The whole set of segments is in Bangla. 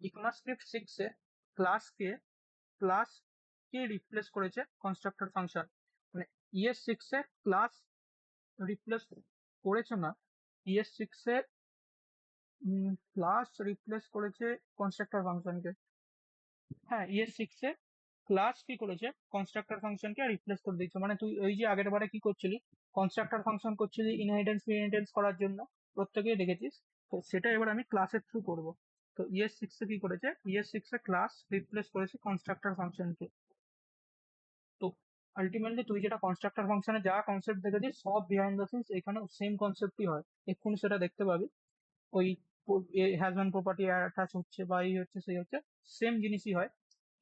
ইকমাস্ক্রিপ্ট 6 এ ক্লাস কে রিপ্লেস করেছে কনস্ট্রাক্টর ফাংশন, মানে ES6 এ ক্লাস রিপ্লেস করেছে না, ES6 এ ক্লাস রিপ্লেস করেছে কনস্ট্রাক্টর ফাংশনকে। হ্যাঁ, ES6 এ ক্লাস কি করেছে কনস্ট্রাক্টর ফাংশনকে রিপ্লেস করে দিয়েছে। মানে তুই ওই যে আগের বারে কি করছিলি, কনস্ট্রাক্টর ফাংশন করছিলি ইনহেরিটেন্স করার জন্য, প্রত্যেকেই দেখেছিস। তো সেটা এবার আমি ক্লাসের থ্রু করব। তো ES6 এ কি করেছে, ES6 এ ক্লাস রিপ্লেস করেছে কনস্ট্রাক্টর ফাংশনকে। তো আলটিমেটলি তুই যেটা কনস্ট্রাক্টর ফাংশনে যা কনসেপ্ট দেখেছিস সব বিহাইন্ড দ্য সিনস এখানে সেম কনসেপ্টই হয়, এক্ষুনি সেটা দেখতে পাবি। ওই হ্যাজ ওয়ান প্রপার্টি অ্যাটাচ হচ্ছে বা এই হচ্ছে সেই হচ্ছে, সেম জিনিসই হয়।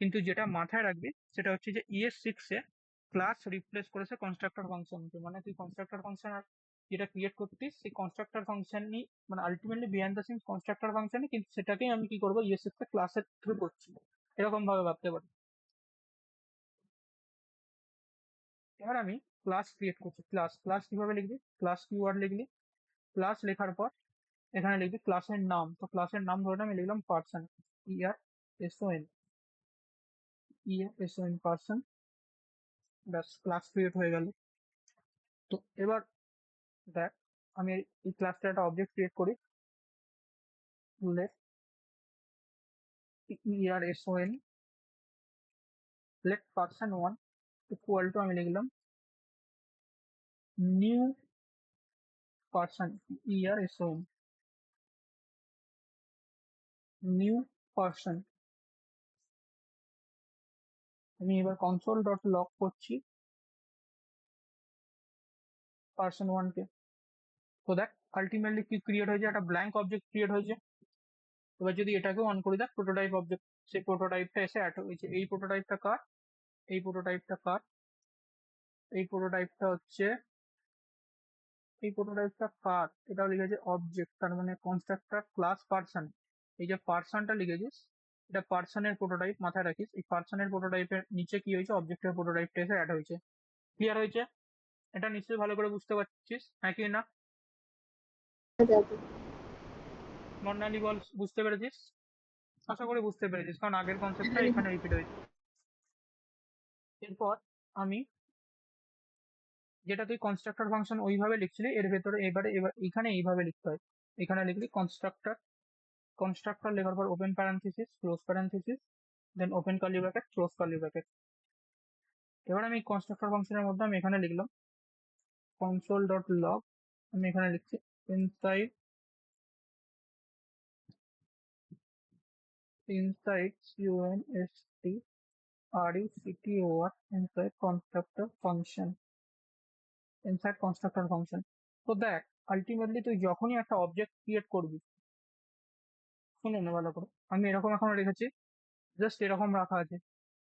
কিন্তু যেটা মাথায় রাখবি সেটা হচ্ছে যে ES6 এ ক্লাস রিপ্লেস করেছে কনস্ট্রাক্টর ফাংশনকে। মানে তুই কনস্ট্রাক্টর ফাংশন যেটা ক্রিয়েট করতিস সেই কনস্ট্রাক্টর ফাংশনই, মানে ultimately behind the scenes constructor ফাংশনই, কিন্তু সেটাকেই আমি কি করবো ES6 এ ক্লাসের থ্রু করছি, এরকম ভাবে ভাবতে পারি। এবার আমি ক্লাস ক্রিয়েট করছি। ক্লাস ক্লাস কিভাবে লিখবি, ক্লাস কিওয়ার্ড লিখলি, ক্লাস লেখার পর এখানে লিখবি ক্লাসের নাম। তো ক্লাসের নাম ধরে আমি লিখলাম পার্সন, ERSON, ERSON পার্সন। ব্যাস, ক্লাস ক্রিয়েট হয়ে গেল। তো এবার দেখ, আমি এই ক্লাসটা একটা অবজেক্ট ক্রিয়েট করি। Let ERSON, let person1 equal to আমি লিখলাম new person, ERSON new person. আমি এবার কনসোল ডট লগ করছি person1 কে। তো দেখ আলটিমেটলি কি ক্রিয়েট হয়েছে, একটা ব্ল্যাঙ্ক অবজেক্ট ক্রিয়েট হয়েছে। এবার যদি এটাকে অন করি, দেখ প্রোটোটাইপ অবজেক্ট, সেই প্রোটোটাইপটা এসে অ্যাড হয়েছে। এই প্রোটোটাইপটা কার, এই প্রোটোটাইপটা কার, এই প্রোটোটাইপটা হচ্ছে, এই প্রোটোটাইপটা কার, এটাও লিখেছে অবজেক্ট, তার মানে কনস্ট্রাক্টর ক্লাস পার্সন। এই যে পার্সনটা লিখেছিস এটা পার্সনের প্রোটোটাইপ, মাথায় রাখিস এই পার্সনের প্রোটোটাইপের নিচে কি হয়েছে, অবজেক্টের প্রোটোটাইপটা এসে অ্যাড হয়েছে। ক্লিয়ার হয়েছে? এটা নিশ্চয়ই ভালো করে বুঝতে পারছিস, হ্যাঁ কি না বর্ণালী বল, বুঝতে পেরেছিস? আশা করি বুঝতে পেরেছিস, কারণ আগের কনসেপ্টটা এখানে রিপিট হয়েছে। এরপর আমি যেটা তুই কনস্ট্রাক্টর ফাংশন ওইভাবে লিখছিলি, এর ভেতরে এবার এখানে এইভাবে লিখতে হয়। এখানে লিখলি কনস্ট্রাক্টর, কনস্ট্রাক্টর লেখার পর open parenthesis close parenthesis, then open curly bracket close curly bracket. এবার আমি কনস্ট্রাক্টর ফাংশনের মধ্যে আমি এখানে লিখলাম কনসোল ডট লগ, আমি এখানে লিখছি inside inside CONSTRUCTOR inside constructor function, inside constructor function. তো দেখ আলটিমেটলি তুই যখনই একটা অবজেক্ট ক্রিয়েট করবি, শুনে নে ভালো করে, আমি এরকম এখন রেখেছি, জাস্ট এরকম রাখা আছে।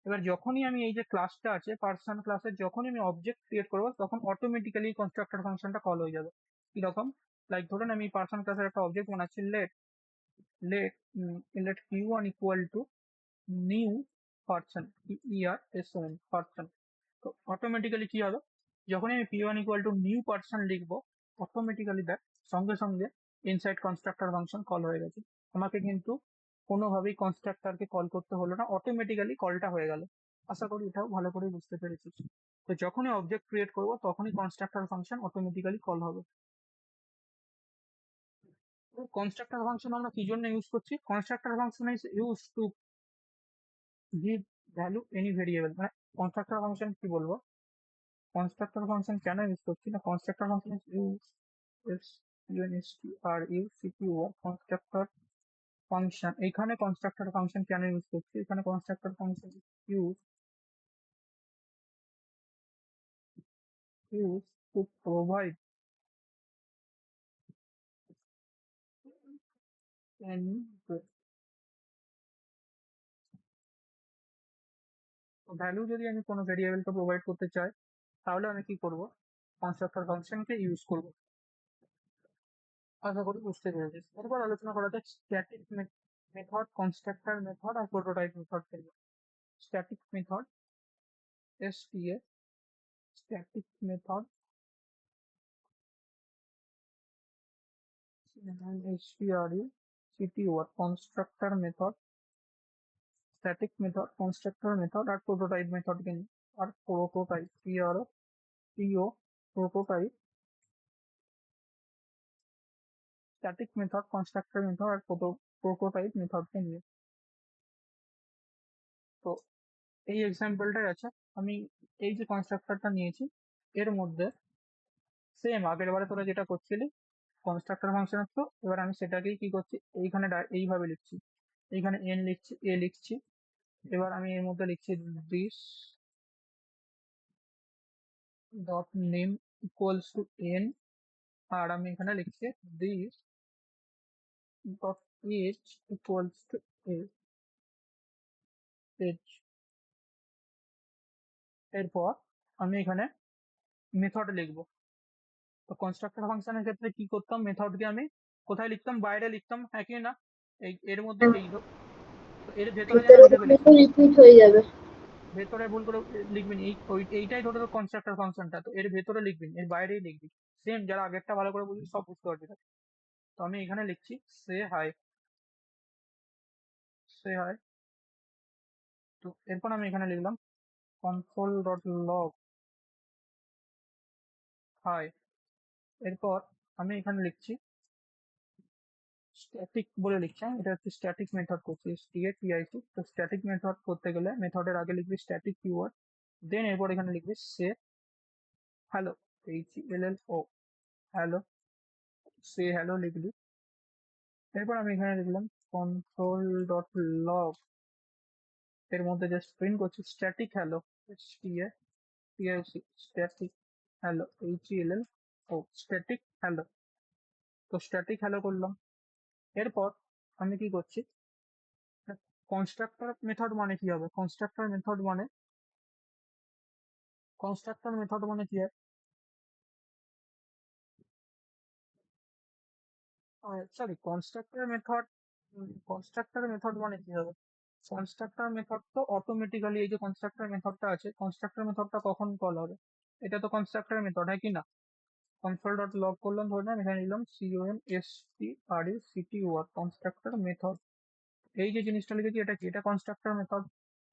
এবার যখনই আমি এই যে ক্লাসটা আছে পার্সন ক্লাসের, যখনই আমি অবজেক্ট ক্রিয়েট করবো তখন অটোমেটিক্যালি কনস্ট্রাক্টর ফাংশনটা কল হয়ে যাবে। কিরকম, লাইক ধরুন আমি পার্সন ক্লাসের একটা অবজেক্ট বানাচ্ছি, let let let Q1 equal to new person, ERSON person. তো অটোমেটিক্যালি কি হবে, যখনই আমি P1 equal to new person লিখবো, অটোমেটিক্যালি দেখ সঙ্গে সঙ্গে ইনসাইড কনস্ট্রাক্টর ফাংশন কল হয়ে গেছে। আমাকে কিন্তু কোনোভাবেই কনস্ট্রাক্টরকে কল করতে হলো না, অটোমেটিক্যালি কলটা হয়ে গেল। আশা করি এটাও ভালো করে বুঝতে পেরেছিস। তো যখনই অবজেক্ট ক্রিয়েট করবো তখনই কনস্ট্রাক্টর ফাংশন অটোমেটিক্যালি কল হবে। কনস্ট্রাক্টর ফাংশন আমরা কি জন্য ইউজ করছি, constructor function is use to give value any variable. মানে কনস্ট্রাক্টর ফাংশন কি বলবো, কনস্ট্রাক্টর ফাংশন কেন ইউজ করছি না, constructor function is use constructor function. এখানে কনস্ট্রাক্টর ফাংশন কেন ইউজ করছি, এখানে constructor function use use to provide any value. যদি আমি কোনো ভেরিয়েবলকে প্রোভাইড করতে চাই তাহলে আমি কি করব, কনস্ট্রাক্টর ফাংশনকে ইউজ করব। আশা করি বুঝতে পেরেছিস। এরপর আলোচনা করা যাক স্ট্যাটিক মেথড, কনস্ট্রাক্টর মেথড আর prototype method. Static method, STA, static method, STRU, CTOR, constructor method, static method, constructor method আর প্রোটোটাইপ মেথডকে নিয়ে। আর prototype prototype, static method, constructor method আর প্রোটোটাইপ মেথডকে নিয়ে। তো এই এক্সাম্পলটাই আছে, আমি এই যে কনস্ট্রাক্টরটা নিয়েছি এর মধ্যে সেম আগের বারে তোরা যেটা করছিলি কনস্ট্রাক্টর ফাংশন তো, এবার আমি সেটাকেই কি করছি এইখানে এইভাবে লিখছি, এইখানে এন লিখছি, এ লিখছি। এবার আমি এর মধ্যে লিখছি this dot name equals to N, আর আমি এখানে লিখছি this dot age equals to age. এরপর আমি এখানে মেথড লিখবো। তো কনস্ট্রাক্টর ফাংশনের ক্ষেত্রে কি করতাম, মেথডকে আমি কোথায় লিখতাম, বাইরে লিখতাম, হ্যাঁ কি না, এই এর মধ্যে এই তো এর ভেতরে যেন লিখে ফেলিস, রিপিট হয়ে যাবে। ভেতরে ভুল করে লিখবি না, এইটাই ধরে তো কনস্ট্রাক্টর ফাংশনটা, তো এর ভেতরে লিখবি না, এর বাইরেই লিখবি। সেম যারা আগেরটা ভালো করে বুঝবি সব বুঝতে পারবি। তো আমি এখানে লিখছি সে হাই, সে হাই। তো এরপর আমি এখানে লিখলাম কনসোল ডট লগ হাই। এরপর আমি এখানে লিখছি স্ট্যাটিক বলে লিখছি, এটা হচ্ছে স্ট্যাটিক মেথড করছি, স্টিএটিআইসি। তো স্ট্যাটিক মেথড করতে গেলে মেথডের আগে লিখবি স্ট্যাটিক কিওয়ার্ড, দেন এরপর এখানে লিখবি সে হ্যালো, HELLO, হ্যালো, সে হ্যালো লিখবি। এরপর আমি এখানে লিখলাম কনসোল ডট লগ, এর মধ্যে জাস্ট প্রিন্ট করছি static hello, STATIC, static hello, HELLO, static hello. তো স্ট্যাটিক হ্যালো করলাম। এরপর আমি কি করছি, কনস্ট্রাক্টর মেথড মানে কি হবে, কনস্ট্রাক্টর মেথড মানে কি হয়, সরি কনস্ট্রাক্টর মেথড মানে কি হবে, কনস্ট্রাক্টর মেথড তো অটোমেটিক্যালি এই যে কনস্ট্রাক্টর মেথডটা আছে, কনস্ট্রাক্টর মেথডটা কখন কল হবে, এটা তো কনস্ট্রাক্টর মেথড হয় কি না। কনসোল ডট লগ করলাম, ধরে না এখানে নিলাম CONSTRACTOR কনস্ট্রাক্টর মেথড, এই যে জিনিসটা লিখেছি এটা কি, এটা কনস্ট্রাক্টর মেথড।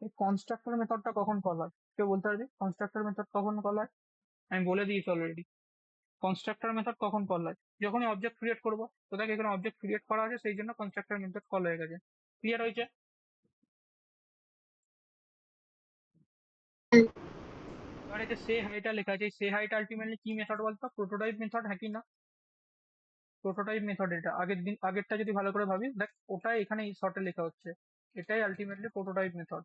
এই কনস্ট্রাক্টর মেথডটা কখন কল হয়, কেউ বলতে পারবি কনস্ট্রাক্টর মেথড কখন কল হয়? আমি বলে দিয়েছি অলরেডি, কনস্ট্রাক্টর মেথড কখন কল হয়, যখনই অবজেক্ট ক্রিয়েট করবো। তো দেখ এখানে অবজেক্ট ক্রিয়েট করা আছে, সেই জন্য কনস্ট্রাক্টর মেথড কল হয়ে গেছে। ক্লিয়ার হয়েছে? এবারে যে সে হাইটা লেখা আছে, সে হাইটা আলটিমেটলি কি মেথড বলতো, প্রোটোটাইপ মেথড, হ্যাঁ কি না? প্রোটোটাইপ মেথড, এটা আগেরটা যদি ভালো করে ভাবিস দেখ, ওটাই এখানে এই শর্টে লেখা হচ্ছে, এটাই ultimately prototype method.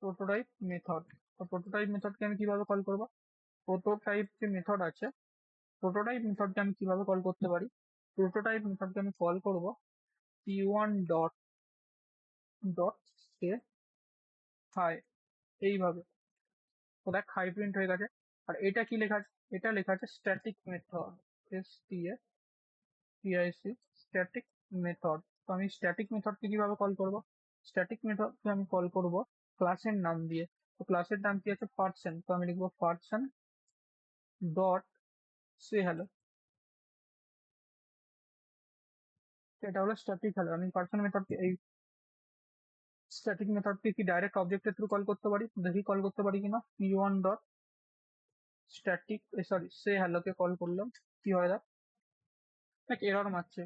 Prototype method, তো প্রোটোটাইপ মেথডকে আমি কিভাবে কল করব, প্রোটোটাইপ যে মেথড আছে, প্রোটোটাইপ মেথডকে আমি কিভাবে কল করতে পারি, প্রোটোটাইপ মেথডকে আমি কল করব p1 ডট ডট সে হাই, এইভাবে। তো দেখ হাই প্রিন্ট হয়ে গেছে। আর এটা কি লেখা আছে, এটা লেখা আছে static method, STATIC, static method. তো আমি স্ট্যাটিক মেথডকে কিভাবে কল করব, স্ট্যাটিক মেথডকে আমি কল করব ক্লাসের নাম দিয়ে। তো ক্লাসের নাম কি আছে, পার্সন, তো আমি লিখবো পার্সন ডট সে হ্যালো। এটা হলো স্ট্যাটিক হ্যালো। আমি পার্সন মেথডকে, এই স্ট্যাটিক মেথডকে কি ডাইরেক্ট অবজেক্টের থ্রু কল করতে পারি, দেখি কল করতে পারি কিনা। p1 ডট স্ট্যাটিক, সরি সে হ্যালোকে কল করলাম, কি হয় দেখ এরর মারছে।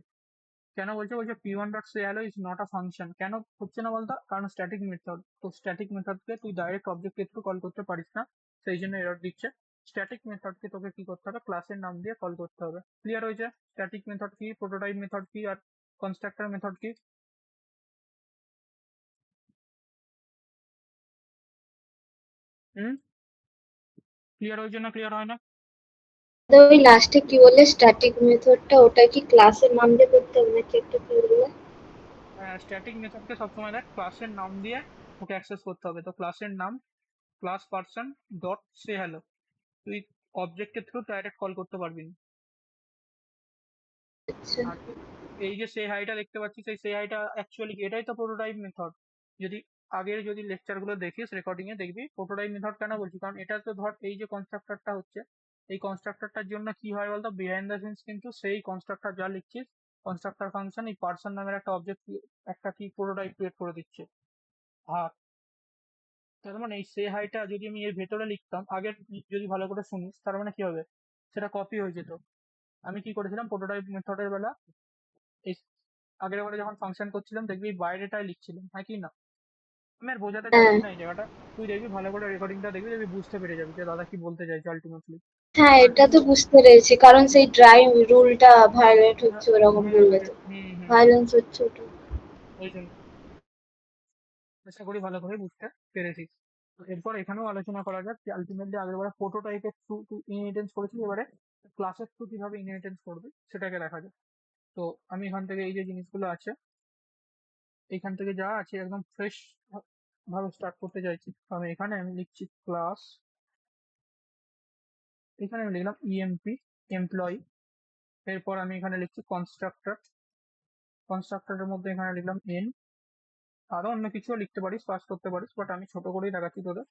কেন বলছে, বলছে p1 dot say hello is not a function. কেন হচ্ছে না বলতো, কারণ স্ট্যাটিক মেথড, তো স্ট্যাটিক মেথডকে তুই ডাইরেক্ট অবজেক্টের থ্রু কল করতে পারিস না, সেই জন্য এরর দিচ্ছে। স্ট্যাটিক মেথডকে তোকে কি করতে হবে, ক্লাসের নাম দিয়ে কল করতে হবে। ক্লিয়ার হয়েছে? স্ট্যাটিক মেথড কি, প্রোটোটাইপ মেথড কি, আর কনস্ট্রাক্টর মেথড কি। হুম, ক্লিয়ার হয়েছে না ক্লিয়ার হয় না? ওই লাস্টে কি বললে, স্ট্যাটিক মেথডটা ওটা কি ক্লাসের নাম দিয়ে করতে হবে নাকি একটা কি বললে? স্ট্যাটিক মেথডকে সবসময় দেখ ক্লাসের নাম দিয়ে ওকে অ্যাক্সেস করতে হবে। তো ক্লাসের নাম ক্লাস পার্সন ডট সে হ্যালো, তুই অবজেক্টের থ্রু ডাইরেক্ট কল করতে পারবি না। আচ্ছা। আর এই যে সে হাইটা দেখতে পাচ্ছিস, এই সে হাইটা অ্যাকচুয়ালি এটাই তো প্রোটোটাইপ মেথড। যদি আগের যদি লেকচার গুলো দেখিস রেকর্ডিং এ দেখবি প্রোটোটাইপ মেথড কেন বলছি, কারণ এটা তো ধর এই যে কনস্ট্রাক্টরটা হচ্ছে, এই কনস্ট্রাক্টরটার জন্য কি হয় বলতো, বিহাইন্ড দ্য সিনস কিন্তু সেই কনস্ট্রাক্টর যা লিখছিস, কনস্ট্রাক্টর ফাংশন এই পার্সন নামের একটা অবজেক্ট, একটা কি প্রোটোটাইপ ক্রিয়েট করে দিচ্ছে। আর তার মানে এই সে হাইটা যদি আমি এর ভেতরে লিখতাম আগের, যদি ভালো করে শুনিস তার মানে কি হবে, সেটা কপি হয়ে যেত। আমি কি করেছিলাম প্রোটোটাইপ মেথডের বেলা, এই আগের বারে যখন ফাংশন করছিলাম দেখবি বাইরেটাই লিখছিলাম, হ্যাঁ কি না? আমি আর বোঝাতে হ্যাঁ, চাইছি না এই জায়গাটা, তুই দেখবি ভালো করে রেকর্ডিংটা দেখবি, দেখবি বুঝতে পেরে যাবি যে দাদা কি বলতে চাইছে আলটিমেটলি। হ্যাঁ, আর এটা তো বুঝতে পেরেছি, কারণ সেই ড্রাইভ রুলটা ভায়োলেট হ্যাঁ, হচ্ছে ওরকম হুম বললে হুম তো, হুম হুম হুম, ভায়োলেন্স হচ্ছে ওটা। ওই জন্য চেষ্টা করি ভালো করে বুঝতে পেরেছিস। তো এরপর এখানেও আলোচনা করা যাক যে আলটিমেটলি আগের বারে প্রোটোটাইপের থ্রু তুই ইনহেরিটেন্স করেছিলি, এবারে ক্লাসের থ্রু কিভাবে ইনহেরিটেন্স করবি সেটাকে দেখা যাক। তো আমি এখান থেকে এই যে জিনিসগুলো আছে, এখান থেকে যা আছে একদম ফ্রেশ ভাবে স্টার্ট করতে চাইছি। তো আমি লিখছি ক্লাস, এখানে আমি লিখলাম ইএমপি এমপ্লয়ি। এরপর আমি এখানে লিখছি কনস্ট্রাক্টর, কনস্ট্রাক্টরের মধ্যে এখানে লিখলাম এন। আরো অন্য কিছুও লিখতে পারিস, পাস করতে পারিস, বাট আমি ছোট করেই দেখাচ্ছি তোদের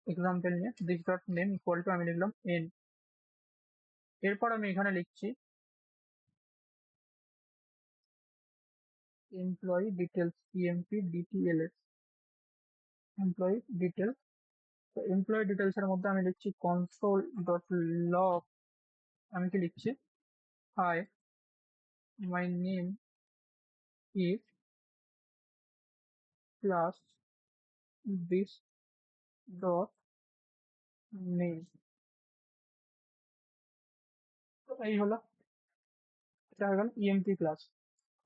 এক্সাম্পল নিয়ে। This dot name equal to আমি লিখলাম এন। এরপর আমি এখানে লিখছি employee details, EMP DTLS, employee details. তো এমপ্লয়ি ডিটেলস এর মধ্যে আমি লিখছি কনসোল ডট লগ। আমি কি লিখছি, hi my name is plus this dot name. তো এই হলো, এটা হয়ে গেল ইএমপি ক্লাস।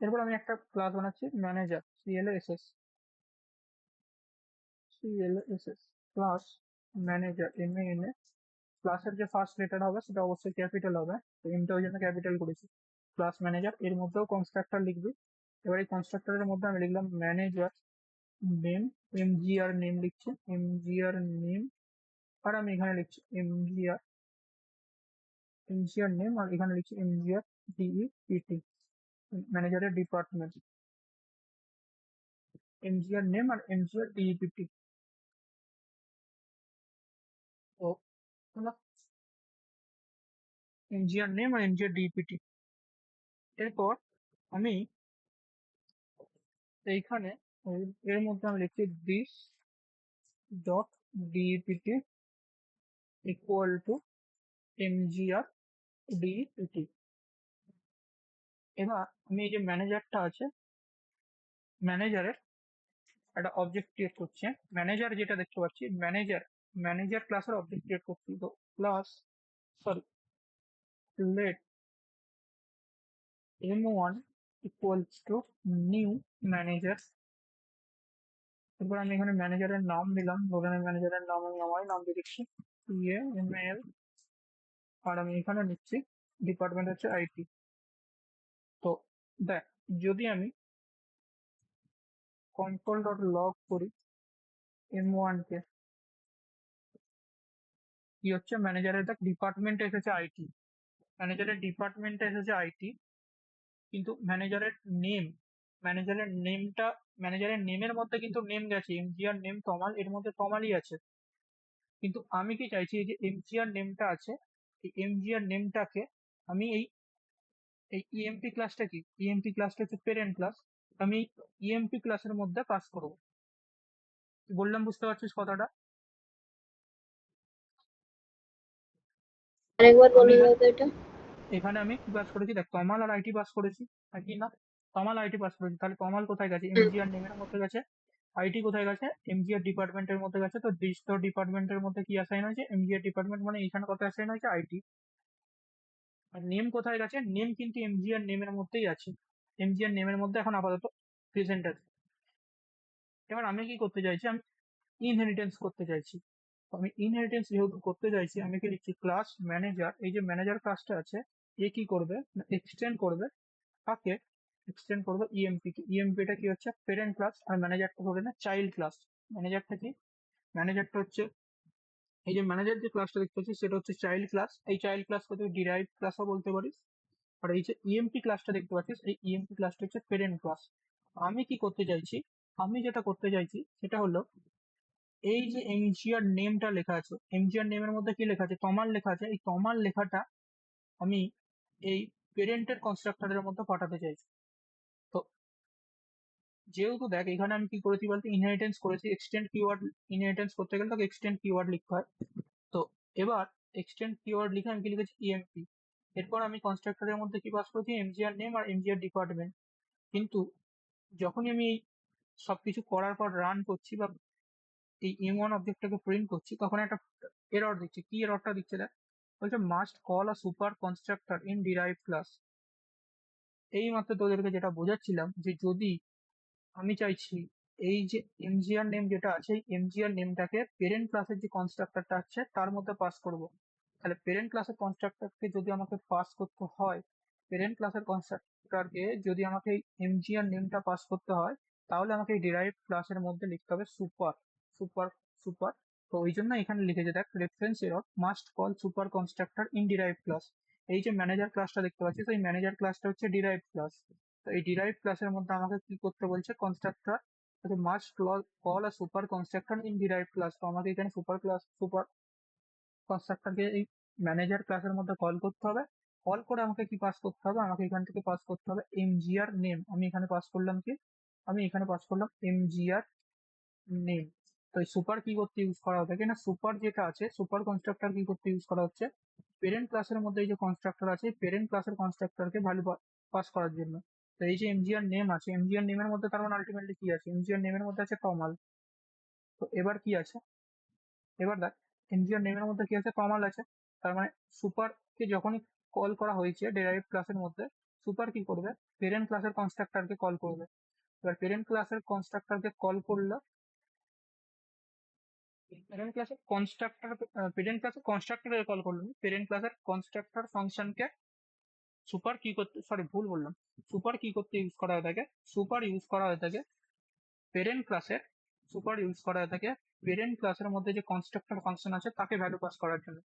এরপর আমি একটা ক্লাস বানাচ্ছি ম্যানেজার, সিএলএসএস, সিএলএসএস ক্লাস ম্যানেজার, এমএএনএ। ক্লাসের যে ফার্স্ট লেটার হবে সেটা অবশ্যই ক্যাপিটাল হবে, তো এমটা ওই জন্য ক্যাপিটাল করেছি। ক্লাস ম্যানেজার, এর মধ্যেও কনস্ট্রাক্টর লিখবি। এবার এই কনস্ট্রাক্টরের মধ্যে আমি লিখলাম ম্যানেজার নেম, এমজিআর নেম লিখছি, এমজিআর নেম। আর আমি এখানে লিখছি এমজিআর, এমজিআর নেম, আর এখানে লিখছি এমজিআর ডিইপিটি, ম্যানেজারের ডিপার্টমেন্ট, এমজিআর নেম আর এমজিআর ডিইপিটি। তো এমজিআর নেম আর এমজিআর ডিইপিটি। এরপর আমি এইখানে এর মধ্যে আমি লিখছি this dot DEPT equal to MGR DEPT. এবার আমি এই যে ম্যানেজারটা আছে, ম্যানেজারের একটা অবজেক্ট ক্রিয়েট করছি। ম্যানেজার যেটা দেখতে পাচ্ছি, ম্যানেজার, ম্যানেজার ক্লাসের অবজেক্ট ক্রিয়েট করছি। তো class, sorry, let m1 equals to new manager. এরপর আমি এখানে ম্যানেজারের নাম দিলাম, ধরে নে ম্যানেজারের নাম আমি আমার নাম দিয়ে দিচ্ছি এমএল। আর আমি এখানে নিচ্ছি ডিপার্টমেন্ট হচ্ছে আইটি। তো দেখ, যদি আমি কন্ট্রোল ডট লগ করি m1 কে, কি হচ্ছে ম্যানেজারের দেখ ডিপার্টমেন্ট এসেছে আইটি, ম্যানেজারের ডিপার্টমেন্টে এসেছে আইটি, কিন্তু ম্যানেজারের নেম, ম্যানেজারের নেমটা, ম্যানেজারের নেমের মধ্যে কিন্তু নেম গেছে এমজিআর নেম তমাল, এর মধ্যে তমালই আছে। কিন্তু আমি কি চাইছি, এই যে এমজিআর নেমটা আছে, এই এমজিআর নেমটাকে আমি এই এই ইএমপি ক্লাসটা, কি ইএমপি ক্লাসটা হচ্ছে পেরেন্ট ক্লাস, আমি ইএমপি ক্লাসের মধ্যে পাস করব। বললাম বুঝতে পারছিস কথাটা? আরেকবার আমি বলে এখানে দাও তো এটা। এখানে আমি কি পাস করেছি দেখ, তমাল আর আইটি পাস করেছি, কি না? তমাল আইটি পাস করেছি, তাহলে তমাল কোথায় গেছে, হুম, এমজিআর নেমের মধ্যে গেছে। আইটি কোথায় গেছে, এমজিআর ডিপার্টমেন্টের মধ্যে গেছে। তো ডিস্টো ডিপার্টমেন্টের মধ্যে কি অ্যাসাইন হয়েছে, এমজিআর ডিপার্টমেন্ট, মানে এখানে কত অ্যাসাইন হয়েছে, আইটি। আর নেম কোথায় গেছে, নেম কিন্তু এমজিআর নেমের মধ্যেই আছে, এমজিআর নেমের মধ্যে এখন আপাতত প্রেজেন্ট আছে। এবার আমি কি করতে চাইছি, আমি ইনহেরিটেন্স করতে চাইছি। তো আমি ইনহেরিটেন্স যেহেতু করতে চাইছি, আমি কি লিখছি ক্লাস ম্যানেজার, এই যে ম্যানেজার ক্লাসটা আছে, এ কি করবে, এক্সটেন্ড করবে, কাকে এক্সটেন্ড করবে, ইএমপি কে। ইএমপিটা কি হচ্ছে পেরেন্ট ক্লাস, আর ম্যানেজারটা ধরে না চাইল্ড ক্লাস। ম্যানেজারটা কি, ম্যানেজারটা হচ্ছে এই যে ম্যানেজার যে ক্লাসটা দেখতে পাচ্ছিস সেটা হচ্ছে চাইল্ড ক্লাস, এই চাইল্ড ক্লাসকে তুই ডিরাইভ ক্লাসও বলতে পারিস। আর এই যে ইএমপি ক্লাসটা দেখতে পাচ্ছিস, এই ইএমপি ক্লাসটা হচ্ছে পেরেন্ট ক্লাস। আমি কি করতে চাইছি, আমি যেটা করতে চাইছি সেটা হলো এই যে এমজিআর নেমটা লেখা আছে, এমজিআর নেমের মধ্যে কি লেখা আছে, তমাল লেখা আছে, এই তমাল লেখাটা আমি এই পেরেন্টের কনস্ট্রাক্টরের মধ্যে পাঠাতে চাইছি। তো যেহেতু দেখ এখানে আমি কি করেছি বলতে ইনহেরিটেন্স করেছি, এক্সটেন্ড কিওয়ার্ড ইনহেরিটেন্স করতে গেলে তাকে এক্সটেন্ড কিওয়ার্ড লিখতে হয়। তো এবার এক্সটেন্ড কিওয়ার্ড লিখে আমি কি লিখেছি ইএমপি। এরপর আমি কনস্ট্রাক্টরের মধ্যে কি পাস করেছি এমজিআর নেম আর এমজিআর ডিপার্টমেন্ট। কিন্তু যখনই আমি এই সবকিছু করার পর রান করছি বা এই M1 অবজেক্টটাকে প্রিন্ট করছি তখন একটা এরর দিচ্ছে। কি এররটা দিচ্ছে দেখ, বলছে must call a super constructor in derive class. এই মাত্র তোদেরকে যেটা বোঝাচ্ছিলাম যে যদি আমি চাইছি এই যে এমজিআর নেম যেটা আছে এই এমজিআর নেমটাকে পেরেন্ট ক্লাসের যে কনস্ট্রাক্টরটা আছে তার মধ্যে পাস করব। তাহলে পেরেন্ট ক্লাসের কনস্ট্রাক্টরকে যদি আমাকে পাস করতে হয়, পেরেন্ট ক্লাসের কনস্ট্রাক্টরকে যদি আমাকে এই এমজিআর নেমটা পাস করতে হয়, তাহলে আমাকে এই ডিরাইভ ক্লাসের মধ্যে লিখতে হবে সুপার সুপার সুপার। তো ওই জন্য এখানে লিখেছে দেখ reference error must call super constructor in derive class. এই যে ম্যানেজার ক্লাসটা দেখতে পাচ্ছিস এই ম্যানেজার ক্লাসটা হচ্ছে ডিরাইভ ক্লাস। তো এই ডিরাইভ ক্লাসের মধ্যে আমাকে কি করতে বলছে constructor must call a super constructor in derive class. তো আমাকে এখানে সুপার কনস্ট্রাক্টরকে এই ম্যানেজার ক্লাসের মধ্যে কল করতে হবে। কল করে আমাকে কি পাস করতে হবে, আমাকে এখান থেকে পাস করতে হবে এমজিআর নেম। আমি এখানে পাস করলাম কি, আমি এখানে পাস করলাম এমজিআর নেম। তো এই সুপার কি করতে ইউজ করা হচ্ছে না, সুপার যেটা আছে সুপার কনস্ট্রাক্টর কি করতে ইউজ করা হচ্ছে পেরেন্ট ক্লাসের মধ্যে এই যে কনস্ট্রাক্টর আছে পেরেন্ট ক্লাসের কনস্ট্রাক্টরকে ভ্যালু পাস করার জন্য। তো এই যে এমজিআর নেম আছে এমজিআর নেমের মধ্যে তার মানে আলটিমেটলি কি আছে এমজিআর নেমের মধ্যে আছে কমাল। তো এবার কি আছে, এবার দেখ এনজিওর নেমের মধ্যে কি আছে কমাল আছে। তার মানে সুপার কে যখনই কল করা হয়েছে ডেরাইভ ক্লাসের মধ্যে সুপার কি করবে পেরেন্ট ক্লাসের কনস্ট্রাক্টরকে কল করবে। এবার পেরেন্ট ক্লাসের কনস্ট্রাক্টরকে কল করলো, পেরেন্ট ক্লাসের কনস্ট্রাক্টর পেরেন্ট ক্লাসের কনস্ট্রাক্টরকে কল করলো পেরেন্ট ক্লাসের কনস্ট্রাক্টর ফাংশনকে সুপার কি করতে সরি ভুল বললাম, সুপার কি করতে ইউজ করা হয়ে থাকে, সুপার ইউজ করা হয়ে থাকে পেরেন্ট ক্লাসের সুপার ইউজ করা হয়ে থাকে পেরেন্ট ক্লাসের মধ্যে যে কনস্ট্রাক্টর ফাংশন আছে তাকে ভ্যালু পাস করার জন্য।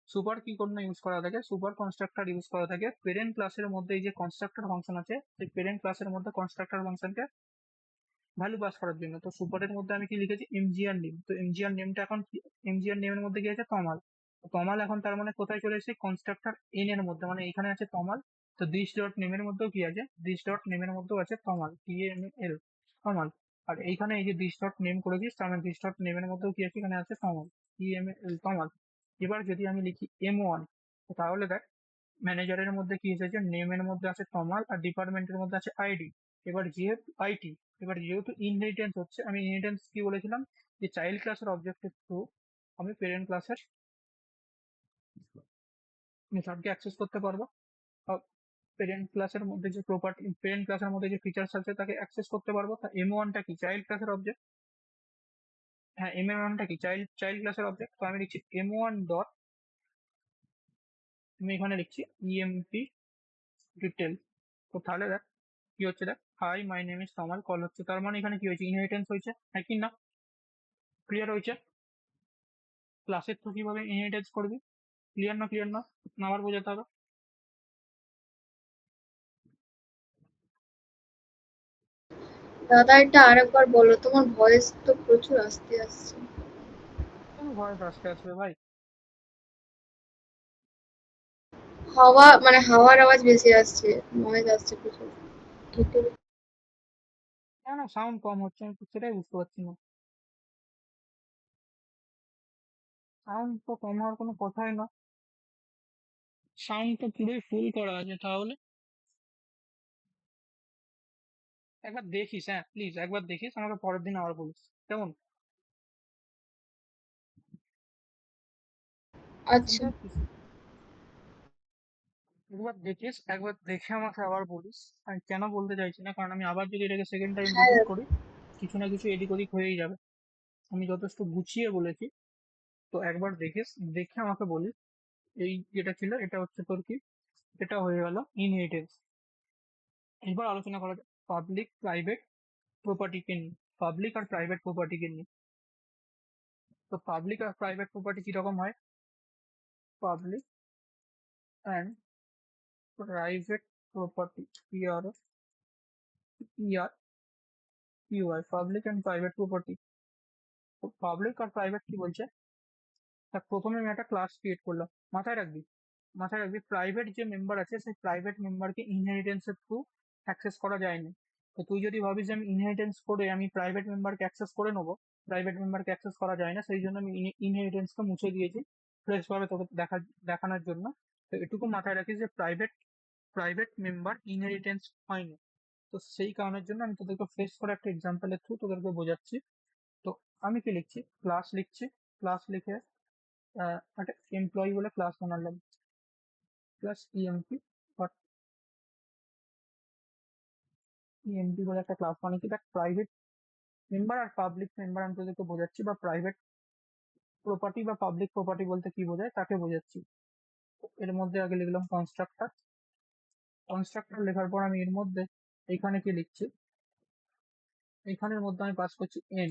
সুপার কি জন্য ইউজ করা থাকে সুপার কনস্ট্রাক্টর ইউজ করা থাকে পেরেন্ট ক্লাসের মধ্যে এই যে কনস্ট্রাক্টর ফাংশন আছে সেই পেরেন্ট ক্লাসের মধ্যে কনস্ট্রাক্টর ফাংশনকে ভ্যালু পাস করার জন্য। তো সুপারের মধ্যে আমি কি লিখেছি এমজিআর নেম। তো এমজিআর নেমটা এখন এমজিআর নেমের মধ্যে কি আছে তমাল। তো তমাল এখন তার মানে কোথায় চলে এসেছে কনস্ট্রাক্টর এন এর মধ্যে, মানে এখানে আছে তমাল। তো দিস ডট নেমের মধ্যেও কি আছে দিস ডট নেমের মধ্যেও আছে তমাল TML তমাল। আর এইখানে এই যে দিস ডট নেম করেছিস তার মানে দিস ডট নেমের মধ্যেও কি আছে এখানে আছে তমাল TML তমাল। এবার যদি আমি লিখি M1 তাহলে দেখ ম্যানেজারের মধ্যে কি এসেছে নেমের মধ্যে আছে তমাল আর ডিপার্টমেন্টের মধ্যে আছে আইডি। এবার যেহেতু আইটি, এবার যেহেতু ইনহেরিটেন্স হচ্ছে আমি ইনহেরিটেন্স কি বলেছিলাম যে চাইল্ড ক্লাসের অবজেক্টের থ্রু আমি পেরেন্ট ক্লাসের মেথডকে অ্যাক্সেস করতে পারবো। পেরেন্ট ক্লাসের মধ্যে যে প্রপার্টি পেরেন্ট ক্লাসের মধ্যে যে ফিচার্স আছে তাকে অ্যাক্সেস করতে পারবো। তা M1টা কি চাইল্ড ক্লাসের অবজেক্ট, হ্যাঁ M1টা কি চাইল্ড চাইল্ড ক্লাসের অবজেক্ট। তো আমি লিখছি M1 ডট, আমি এখানে লিখছি ইএমপি ডিটেল। তো তাহলে দেখ কি হচ্ছে দেখ hi my name is Kamal call হচ্ছে তার মানে এখানে কি হয়েছে ইনহেরিটেন্স হয়েছে হ্যাঁ কি না, ক্লিয়ার হয়েছে। ক্লাসের থ্রু কিভাবে ইনহেরিটেন্স করবি, ক্লিয়ার না ক্লিয়ার না, না আবার বোঝাতে হবে। দাদা এটা আরেকবার বলো, তোমার ভয়েস তো প্রচুর আস্তে আসছে। কেন ভয়েস আসতে আসবে ভাই, হাওয়া মানে হাওয়ার আওয়াজ বেশি আসছে, নয়েজ আসছে প্রচুর। কেটে কেন সাউন্ড কম হচ্ছে আমি তো সেটাই বুঝতে পারছি না। সাউন্ড তো কম হওয়ার কোনো কথাই না, সাউন্ড তো পুরোই ফুল করা আছে। তাহলে একবার দেখিস, হ্যাঁ প্লিজ একবার দেখিস আমাকে পরের দিন আবার বলিস কেমন, শুনতে আচ্ছা। পাচ্ছিস? একবার দেখিস, একবার দেখে আমাকে আবার বলিস। আমি কেন বলতে চাইছি না কারণ আমি আবার যদি এটাকে সেকেন্ড টাইম হ্যাঁ রিপিট দাদা। করি কিছু না কিছু এদিক ওদিক হয়েই যাবে। আমি যথেষ্ট গুছিয়ে বলেছি, তো একবার দেখিস, দেখে আমাকে বলিস। এই যেটা ছিল এটা হচ্ছে তোর কি, এটা হয়ে গেল ইনহেরিটেন্স। এবার আলোচনা করা যাক পাবলিক প্রাইভেট প্রপার্টিকে নিয়ে, পাবলিক আর প্রাইভেট প্রপার্টিকে নিয়ে। তো পাবলিক আর প্রাইভেট প্রপার্টি কিরকম হয়, public and private property PRPY public and private property. তো পাবলিক আর প্রাইভেট কি বলছে, তা প্রথমে আমি একটা ক্লাস ক্রিয়েট করলাম। মাথায় রাখবি, মাথায় রাখবি প্রাইভেট যে মেম্বার আছে সেই প্রাইভেট মেম্বারকে ইনহেরিটেন্সের থ্রু অ্যাক্সেস করা যায়নি। তো তুই যদি ভাবিস যে আমি ইনহেরিটেন্স করে আমি প্রাইভেট মেম্বারকে অ্যাক্সেস করে নেবো, প্রাইভেট মেম্বারকে অ্যাক্সেস করা যায় না, সেই জন্য আমি ইনহেরিটেন্সকে মুছে দিয়েছি ফ্রেশ ভাবে তোকে দেখানোর জন্য। তো এটুকু মাথায় রাখিস যে প্রাইভেট প্রাইভেট মেম্বার ইনহেরিটেন্স হয়নি। তো সেই কারণের জন্য আমি তোদেরকে ফ্রেশ করে একটা এক্সাম্পলের থ্রু তোদেরকে বোঝাচ্ছি। তো আমি কি লিখছি, ক্লাস লিখছি, ক্লাস লিখে একটা এমপ্লয়ি বলে ক্লাস বানালাম, প্লাস ইএমপি, বাট ইএমপি বলে একটা ক্লাস বানিয়েছি। দেখ, প্রাইভেট মেম্বার আর পাবলিক মেম্বার আমি তোদেরকে বোঝাচ্ছি, বা প্রাইভেট প্রপার্টি বা পাবলিক প্রপার্টি বলতে কি বোঝায় তাকে বোঝাচ্ছি। তো এর মধ্যে আগে লিখলাম কনস্ট্রাক্টর, কনস্ট্রাক্টর লেখার পর আমি এর মধ্যে এখানে কি লিখছি, এখানের মধ্যে আমি পাস করছি এন,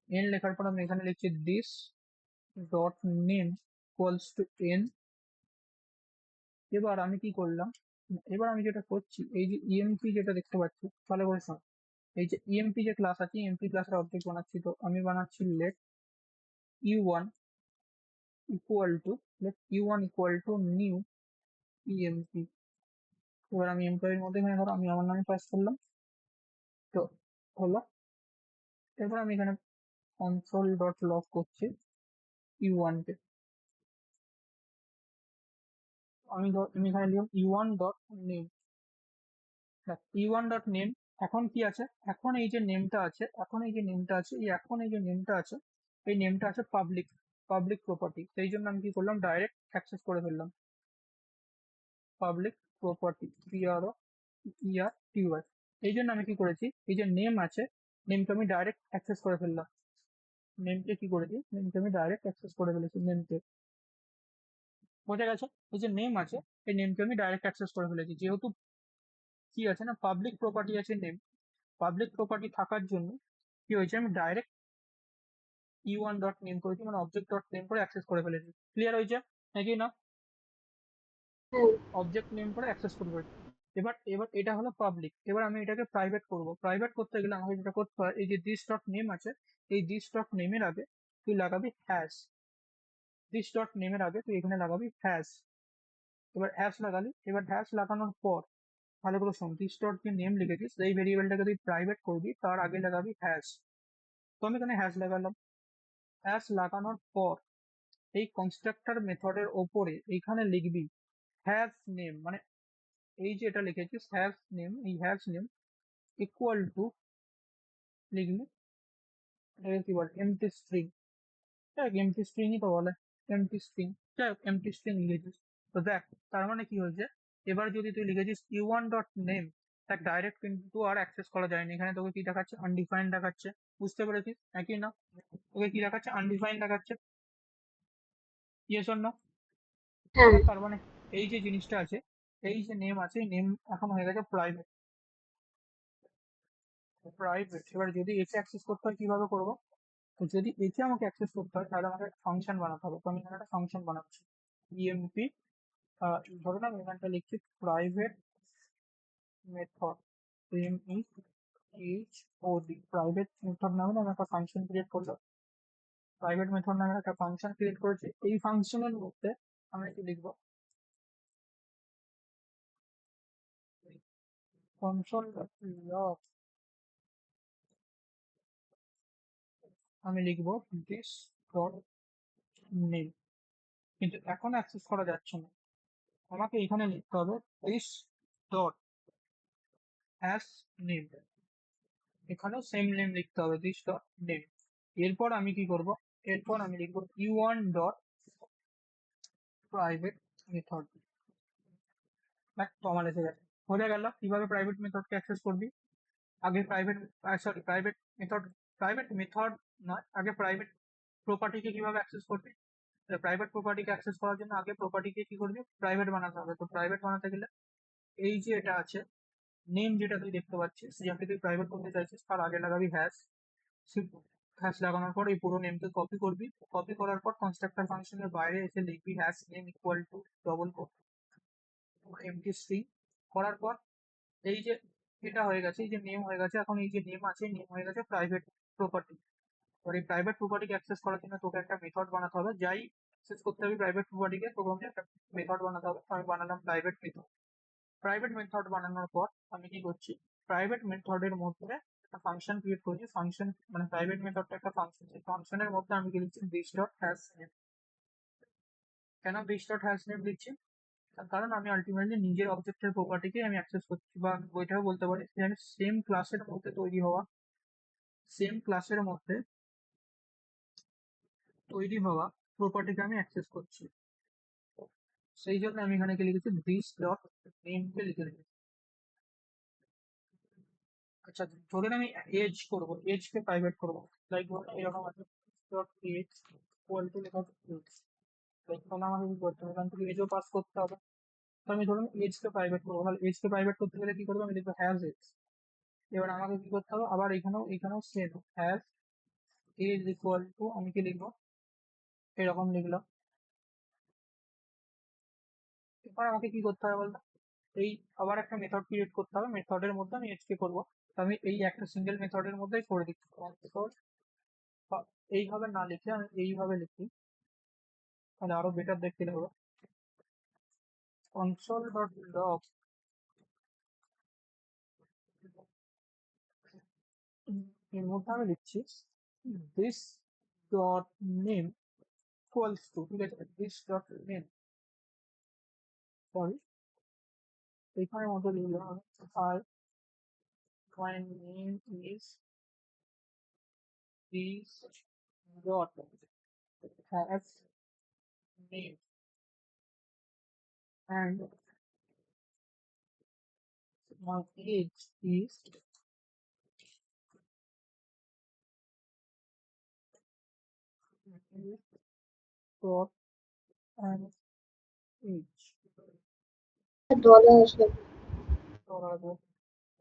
এন লেখার পর আমি এখানে লিখছি this dot name equals to N. এবার আমি কি করলাম, এবার আমি যেটা করছি, এই যে ইএমপি যেটা দেখতে পাচ্ছি, ভালো করে শোন, এই যে ইএমপি যে ক্লাস আছে, ইএমপি ক্লাসের অবজেক্ট বানাচ্ছি। তো আমি বানাচ্ছি লেট ইউ1 ইকুয়াল টু, লেট ইউ1 ইকুয়াল টু নিউ ইএমপি। এবার আমি এমপ্লয়ির মধ্যে এখানে ধরো আমি আমার নামে পাস করলাম, তো হলো। এরপর আমি এখানে কনসোল ডট লগ করছি ইউ1 কে। আমি এখানে লিখলাম ইউ1 ডট নেম, ইউ1 ডট নেম। এখন কি আছে, এখন এই যে নেমটা আছে, এখন এই যে নেমটা আছে, এখন এই যে নেমটা আছে, এই নেমটা আছে পাবলিক, পাবলিক প্রপার্টি। সেই জন্য আমি কি করলাম, ডাইরেক্ট অ্যাক্সেস করে ফেললাম পাবলিক প্রপার্টি, পিআরও ইয়ার টিউআর। এই জন্য আমি কি করেছি, এই যে নেম আছে, নেমকে আমি ডাইরেক্ট অ্যাক্সেস করে ফেললাম। নেমকে কি করেছি, নেমকে আমি ডাইরেক্ট অ্যাক্সেস করে ফেলেছি, নেমকে, বোঝা গেছে? এই যে নেম আছে, এই নেমকে আমি ডাইরেক্ট অ্যাক্সেস করে ফেলেছি, যেহেতু কি আছে না, পাবলিক প্রপার্টি আছে নেম। পাবলিক প্রপার্টি থাকার জন্য কি হয়েছে, আমি ডাইরেক্ট ইউ1 ডট নেম করেছি, মানে অবজেক্ট ডট নেম করে অ্যাক্সেস করে ফেলেছি। ক্লিয়ার হয়েছে নাকি না? হ্যাঁ অবজেক্ট নেম করে অ্যাক্সেস করে ফেলেছি। এবার এবার এটা হলো পাবলিক। এবার আমি এটাকে প্রাইভেট করব। প্রাইভেট করতে গেলে আমাকে যেটা করতে হয়, এই যে দিস ডট নেম আছে, এই দিস ডট নেমের আগে তুই লাগাবি হ্যাশ, দিস ডট নেমের আগে তুই এখানে লাগাবি হ্যাশ। এবার হ্যাশ লাগালি, এবার হ্যাশ লাগানোর পর ভালো করে শোন, দিস ডট যে নেম লিখেছিস এই ভেরিয়েবলটাকে তুই প্রাইভেট করবি, তার আগে লাগাবি হ্যাশ। তো আমি এখানে হ্যাশ লাগালাম। হ্যাশ লাগানোর পর এই কনস্ট্রাক্টর মেথডের ওপরে এইখানে লিখবি হ্যাশ নেম, মানে এই যে এটা লিখেছিস হ্যাশ নেম, এই হ্যাশ নেম ইকুয়াল টু লিখবি, এটাকে কি বলে, এমটি স্ট্রিং। দেখ এমটি স্ট্রিংই তো বলে, এমটি স্ট্রিং, যাই হোক এমটি স্ট্রিং লিখেছিস। তো দেখ, তার মানে কি হয়েছে, এবার যদি তুই লিখেছিস ইউ1 ডট নেম, দেখ ডাইরেক্ট কিন্তু আর অ্যাক্সেস করা যায়নি। এখানে তোকে কি দেখাচ্ছে, আনডিফাইন্ড দেখাচ্ছে। বুঝতে পেরেছিস নাকি না? তোকে কি দেখাচ্ছে, আনডিফাইন্ড দেখাচ্ছে, ইয়েস অর নো? হ্যাঁ দেখ তার মানে এই যে জিনিসটা আছে, এই যে নেম আছে, এই নেম এখন হয়ে গেছে প্রাইভেট, প্রাইভেট। এবার যদি একে অ্যাক্সেস করতে হয় কিভাবে করবো, তো যদি একে আমাকে অ্যাক্সেস করতে হয় তাহলে আমাকে ফাংশন বানাতে হবে। তো আমি এখানে একটা ফাংশন বানাচ্ছি, ইএমপি, ধরুন আমি এখানটা লিখছি প্রাইভেট মেথড, এমইএইচওডি, প্রাইভেট মেথড নামে আমি একটা ফাংশন ক্রিয়েট করলাম। প্রাইভেট মেথড নামে একটা ফাংশন ক্রিয়েট করেছি। এই ফাংশনের মধ্যে আমি কি লিখবো, কনসোল লগ, আমি লিখবো দিস ডট নেম। কিন্তু এখন অ্যাক্সেস করা যাচ্ছে না, আমাকে এখানে লিখতে হবে দিস ডট হ্যাশ নেম, এখানেও সেম নেম লিখতে হবে, দিস ডট নেম। এরপর আমি কি করব, এরপর আমি লিখবো ইউ1 ডট প্রাইভেট মেথড। দেখ তো আমার এসে গেছে। বোঝা গেল কিভাবে প্রাইভেট মেথডকে অ্যাক্সেস করবি। আগে private, sorry private method, private method নয়, আগে প্রাইভেট প্রপার্টিকে কিভাবে অ্যাক্সেস করবি। প্রাইভেট প্রপার্টিকে অ্যাক্সেস করার জন্য আগে প্রপার্টিকে কি করবি, প্রাইভেট বানাতে হবে। তো প্রাইভেট বানাতে গেলে এই যে এটা আছে, নেম যেটা তুই দেখতে পাচ্ছিস, যেটাকে তুই প্রাইভেট করতে চাইছিস, তার আগে লাগাবি হ্যাশ। হ্যাশ লাগানোর পর এই পুরো নেমকে কপি করবি, কপি করার পর কনস্ট্রাক্টর ফাংশনের বাইরে এসে লিখবি hash name equal to double quote empty string. করার পর এই যে এটা হয়ে গেছে, এই যে নেম হয়ে গেছে, এখন এই যে নেম আছে, নেম হয়ে গেছে প্রাইভেট প্রপার্টি। এবার এই প্রাইভেট প্রপার্টিকে অ্যাক্সেস করার জন্য তোকে একটা মেথড বানাতে হবে, যাই অ্যাক্সেস করতে হবে প্রাইভেট প্রপার্টিকে তোকে আমাকে একটা মেথড বানাতে হবে। তো আমি বানালাম প্রাইভেট মেথড। প্রাইভেট মেথড বানানোর পর আমি কি করছি, প্রাইভেট মেথডের মধ্যে একটা ফাংশন ক্রিয়েট করেছি, ফাংশন মানে প্রাইভেট মেথডটা একটা ফাংশন, সেই ফাংশনের মধ্যে আমি কি লিখছি, দিস ডট হ্যাশ নেম। কেন দিস ডট হ্যাশ নেম দিচ্ছি? তার কারণ আমি আলটিমেটলি নিজের অবজেক্টের প্রপার্টিকে আমি অ্যাক্সেস করছি, বা ওইটাও বলতে পারি যে আমি সেম ক্লাসের মধ্যে তৈরি হওয়া প্রপার্টিকে আমি অ্যাক্সেস করছি। সেই জন্য আমি এখানে কি লিখেছি, দিস ডট নেম কে লিখে রেখেছি। আচ্ছা, ধরেন আমি এজ করবো, এজ কে প্রাইভেট করবো, লাইক এরকম আছে, ডট এজ ইকুয়াল টু লেখা এজ। লাইক তাহলে আমাকে কি করতে হবে, এখান থেকে এজও পাস করতে হবে। তো আমি ধরুন এজ কে প্রাইভেট করবো, তাহলে এজ কে প্রাইভেট করতে গেলে কি করবো, আমি লিখবো হ্যাজ এজ। এবার আমাকে কি করতে হবে, আবার এখানেও same, has as equal to, আমি কি লিখবো, এরকম লিখলাম। এবার আমাকে কি করতে হবে বলতো, এই আবার একটা মেথড ক্রিয়েট করতে হবে, মেথডের মধ্যে আমি এজ কে করবো। তো আমি এই একটা সিঙ্গেল মেথডের মধ্যেই করে দিচ্ছি। এইভাবে না লিখে আমি এইভাবে লিখি, তাহলে আরো বেটার দেখতে লাগবে। কনসোল ডট লগ, এর মধ্যে আমি লিখছি this dot name equals to, ঠিক আছে, দিস ডট নেম, সরি, এখানের মধ্যে লিখলাম আর my name is this dot has name and my age is dot and age. Dollar আসবে।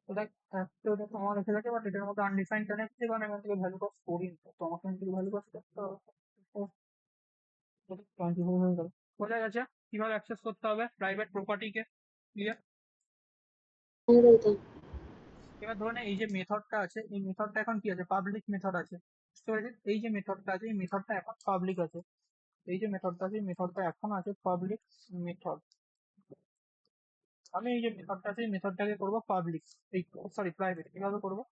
তো দেখ, একটা ওটা তো আমার এসে গেছে, বাট এটার মধ্যে আনডিফাইন্ড কানেক্ট, কারণ এখান থেকে ভ্যালু পাস করি না। তো আমাকে এখান থেকে ভ্যালু পাস করতে হবে। তো 24 হয়ে গেল। বোঝা গেছে কিভাবে অ্যাক্সেস করতে হবে প্রাইভেট প্রপার্টিকে, ক্লিয়ার? হ্যাঁ দাদা। এবার ধরুন এই যে মেথডটা আছে, এই মেথডটা এখন কি আছে, পাবলিক মেথড আছে, বুঝতে পেরেছেন? এই যে মেথডটা আছে, এই মেথডটা এখন পাবলিক আছে, এই যে মেথডটা আছে, এই মেথডটা এখন আছে পাবলিক মেথড। আমি এই যে মেথডটা আছে, এই মেথডটাকে করবো পাবলিক, এই সরি প্রাইভেট। কিভাবে করবো,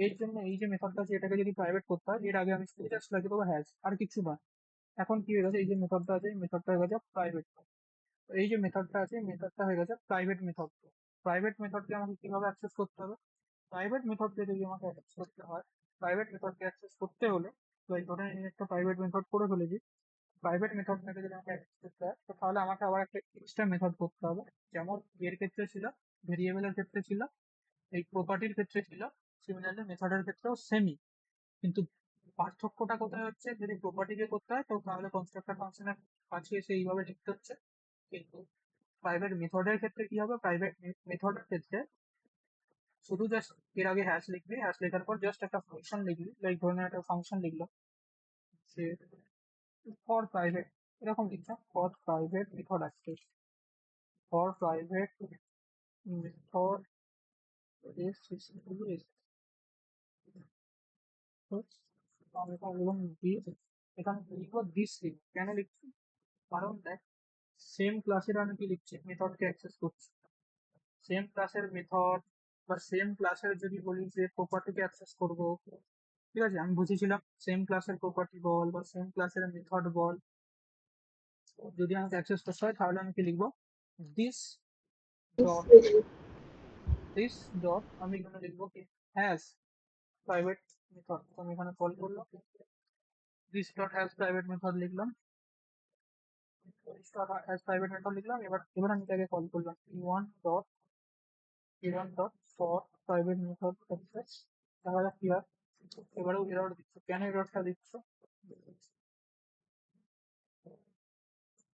এর জন্য এই যে মেথডটা আছে এটাকে যদি প্রাইভেট করতে হয়, এর আগে আমি জাস্ট লাগিয়ে দেবো হ্যাশ, আর কিছু না। এখন কি হয়ে গেছে, এই যে মেথডটা আছে, এই মেথডটা হয়ে গেছে প্রাইভেট। এই যে মেথডটা আছে, এই মেথডটা হয়ে গেছে প্রাইভেট মেথড। প্রাইভেট মেথডকে আমাকে কিভাবে অ্যাক্সেস করতে হবে, প্রাইভেট মেথডকে যদি আমাকে অ্যাক্সেস করতে হয়, প্রাইভেট মেথডকে অ্যাক্সেস করতে হলে, তো এই ধরেন আমি একটা প্রাইভেট মেথড করে ফেলেছি, প্রাইভেট মেথডটাকে যদি আমাকে অ্যাক্সেস করতে হয়, তো তাহলে আমাকে আবার একটা এক্সট্রা মেথড করতে হবে, যেমন এর ক্ষেত্রে ছিল, ভেরিয়েবলের ক্ষেত্রে ছিল, এই প্রপার্টির ক্ষেত্রে ছিল, সিমিলারলি মেথডের ক্ষেত্রেও সেমই। কিন্তু পার্থক্যটা কোথায় হচ্ছে, যদি প্রপার্টিকে করতে হয় তো তাহলে কনস্ট্রাক্টর ফাংশনের কাছে এসে এইভাবে লিখতে হচ্ছে, কিন্তু প্রাইভেট মেথডের ক্ষেত্রে কি হবে, প্রাইভেট মেথডের ক্ষেত্রে শুধু জাস্ট এর আগে হ্যাশ লিখবি, হ্যাশ লেখার পর জাস্ট একটা ফাংশন লিখবি, লাইক ধরনের একটা ফাংশন লিখলো যে ফর প্রাইভেট, এরকম লিখছে, for private method access, for private method S আমি এখানে লিখলাম দিস, এখানে লিখবো দিস, লিখবো কেন লিখছি, কারণ দেখ, সেম ক্লাসের আমি কি লিখছি, মেথডকে অ্যাক্সেস করছি, সেম ক্লাসের মেথড বা সেম ক্লাসের যদি বলি যে প্রপার্টিকে অ্যাক্সেস করব, ঠিক আছে, আমি বুঝেছিলাম সেম ক্লাসের প্রপার্টি বল বা সেম ক্লাসের মেথড বল, যদি আমাকে অ্যাক্সেস করতে হয় তাহলে আমি কি লিখবো, দিস ডট, দিস ডট আমি এখানে লিখবো কি, হ্যাজ প্রাইভেট মেথড, তো আমি এখানে কল করলাম, this dot has private method লিখলাম, this dot has private method লিখলাম। এবার আমি তাকে কল করলাম, e1 dot for private method access, দেখা যাক কি হয়। এবারেও এরর দিচ্ছে, কেন এররটা দিচ্ছে,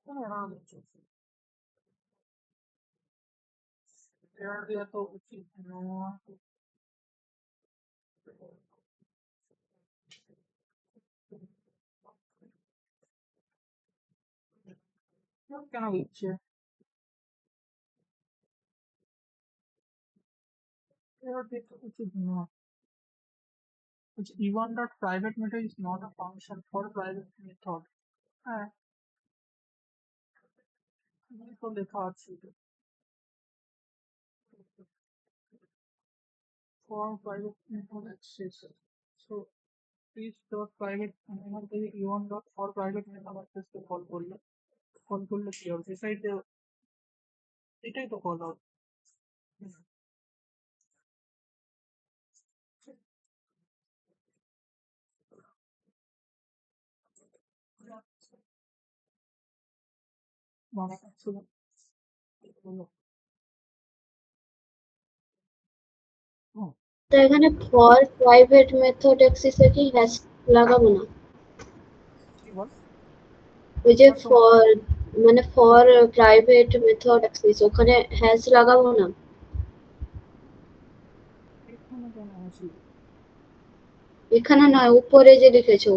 কেন এরর দিচ্ছে, এরর দেওয়া তো উচিত নয়। কেন দিচ্ছে, এরর দেওয়া তো উচিত নয়। e1 dot private method is not a function for private method, হ্যাঁ, এই তো লেখা আছে। for private method access. So please dot private এখান থেকে e1 dot for private method access K call করলে কি হবে সাইডে এটাই তো কল হবে মানে শুধু তো এখানে ফর প্রাইভেট মেথড অ্যাক্সেসে কি হ্যাশ লাগাবো না? কি বল ওই যে আমার তো মানে ফর প্রাইভেট মেথড অ্যাক্সেস ওখানে হ্যাশ লাগাবো না? এখানে কেন আসি এখানে নয়, উপরে যে লিখেছো,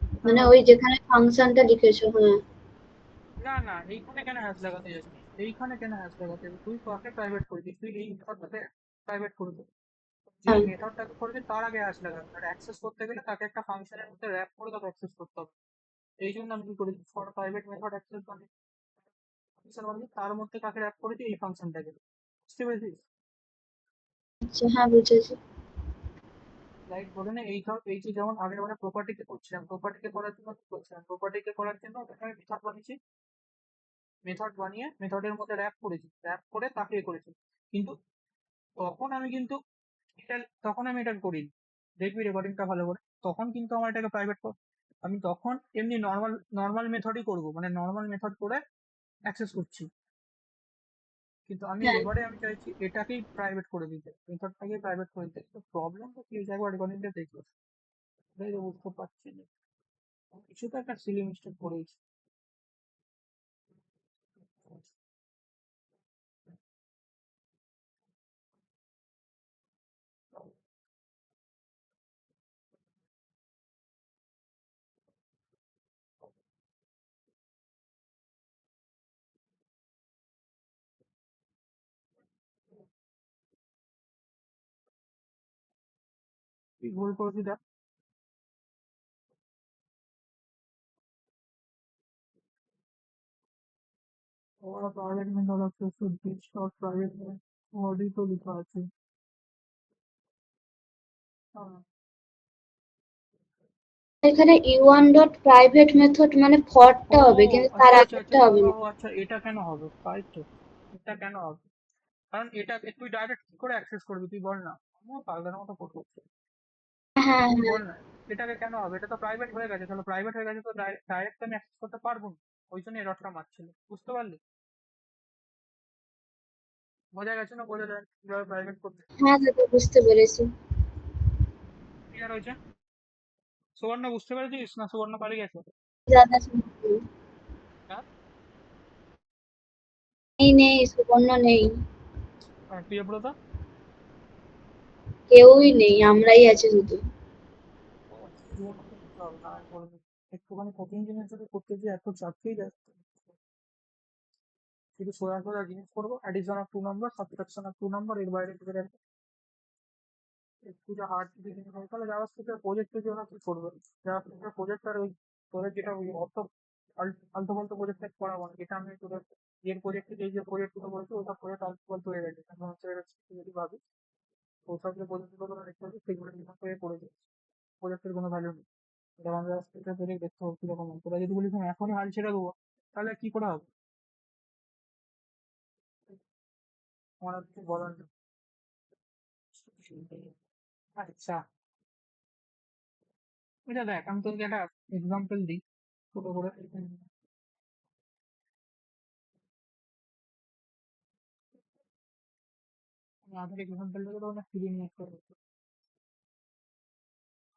এখানে মানে ওই হবে যেখানে ফাংশনটা লিখেছো। হ্যাঁ, না না এইখানে কেন হ্যাশ লাগাতে যাচ্ছিস এইখানে কেন হ্যাশ লাগাতে যাবি তুই কাকে প্রাইভেট করে দিস তুই এই মেথডটাকে প্রাইভেট করে দিস যেই হ্যাঁ। মেথডটাকে করবি তার আগে হ্যাশ লাগাবি আর অ্যাক্সেস করতে গেলে তাকে একটা ফাংশনের মধ্যে র্যাপ করে তাকে অ্যাক্সেস করতে হবে এই জন্য আমি কি করেছি ফর প্রাইভেট মেথড অ্যাক্সেস মানে ফাংশন মানে তার মধ্যে কাকে র্যাপ করেছি এই ফাংশনটাকে বুঝতে পেরেছিস আচ্ছা, হ্যাঁ বুঝেছি। লাইক বলে না এই ধর এই যে যেমন আগের আমরা প্রপার্টিকে করছিলাম প্রপার্টিকে করার জন্য কি করছিলাম প্রপার্টিকে করার জন্য এখানে মেথড বানিয়েছি মেথড বানিয়ে মেথডের মধ্যে র্যাপ করেছি র্যাপ করে তাকে এ করেছি কিন্তু তখন আমি কিন্তু এটা তখন আমি এটা করিনি দেখবি রেকর্ডিংটা ভালো করে তখন কিন্তু আমার এটাকে প্রাইভেট আমি তখন এমনি নর্মাল নর্মাল মেথডই করব মানে নর্মাল মেথড করে অ্যাক্সেস করছি কিন্তু আমি হ্যাঁ, এবারে আমি চাইছি এটাকেই প্রাইভেট করে দিতে মেথডটাকেই প্রাইভেট করে দিতে তো প্রবলেমটা কি হয়েছে একবার রেকর্ডিংটা দেখবো এটাই তো বুঝতে পারছি না কিছু তো একটা সিলি মিস্টেক করেছি কি ভুল করেছি দেখ ওরা private method access this dot private ওয়ার্ডই তো লেখা আছে হ্যাঁ এখানে ইউ1 ডট প্রাইভেট মেথড মানে ফরটা ও হবে, কিন্তু তার আচ্ছা আচ্ছা আগেরটা আচ্ছা হবে ও না। আচ্ছা এটা কেন হবে তাই তো এটা কেন হবে কারণ এটা তুই ডাইরেক্ট কি করে অ্যাক্সেস করবি তুই বল না আমিও পাগলের মতো কোড করছি হ্যাঁ, তুই হ্যাঁ। বল না এটাকে কেন হবে এটা তো প্রাইভেট হয়ে গেছে তাহলে প্রাইভেট হয়ে গেছে তো ডাইরেক্ট আমি অ্যাক্সেস করতে পারবো না ওই জন্য এররটা মারছিল বুঝতে পারলি বোঝা গেছে না বোঝা যায় কিভাবে প্রাইভেট করতে হ্যাঁ দাদা, বুঝতে পেরেছি। ক্লিয়ার হয়েছে সুবর্ণ বুঝতে পেরেছিস না সুবর্ণ পালিয়ে গেছে দাদা হ্যাঁ নেই, নেই, সুবর্ণ নেই। আর প্রিয়ব্রত কেউই নেই, আমরাই আছি শুধু। ও সুবর্ণকে দিতে হবে না আমি করে দিচ্ছি একটুখানি কঠিন জিনিস যদি করতে গিয়ে এত চাপকেই যায় শুধু সোজা সোজা জিনিস করবো addition of 2 number subtraction of 2 নম্বর এর বাইরে কিছু একটু যা হার্ড যদি জিনিস হয় তাহলে জাভাস্ক্রিপ্টের প্রজেক্টে যে ওরা কি করবে জাভাস্ক্রিপ্টের প্রজেক্ট আর ওই তোদের যেটা ওই অত আলতু ফালতু প্রজেক্ট করাবো না যেটা আমি তোদের এর প্রজেক্টে যে প্রজেক্ট গুলো করেছি ওটা প্রজেক্ট আলতু ফালতু হয়ে গেছে এখন হচ্ছে যদি ভাবি ওসব যে প্রজেক্ট গুলো তোরা দেখতে পাচ্ছিস সেগুলো ডিফারেন্ট হয়ে পড়েছে প্রজেক্টের কোনো ভ্যালু নেই এটা আমাদের জাভাস্ক্রিপ্টের প্রজেক্ট দেখতে হবে কিরকম হয়। তোরা যদি বলিস আমি এখনই হাল ছেড়ে দেবো তাহলে কি করে হবে আমার আর কিছু বলার নেই আচ্ছা এটা দেখ আমি তোকে একটা এক্সাম্পল দিই ছোট করে আমি আগের এক্সাম্পলটাকে তো অনেক ফিরিয়ে নিয়ে আসতে হবে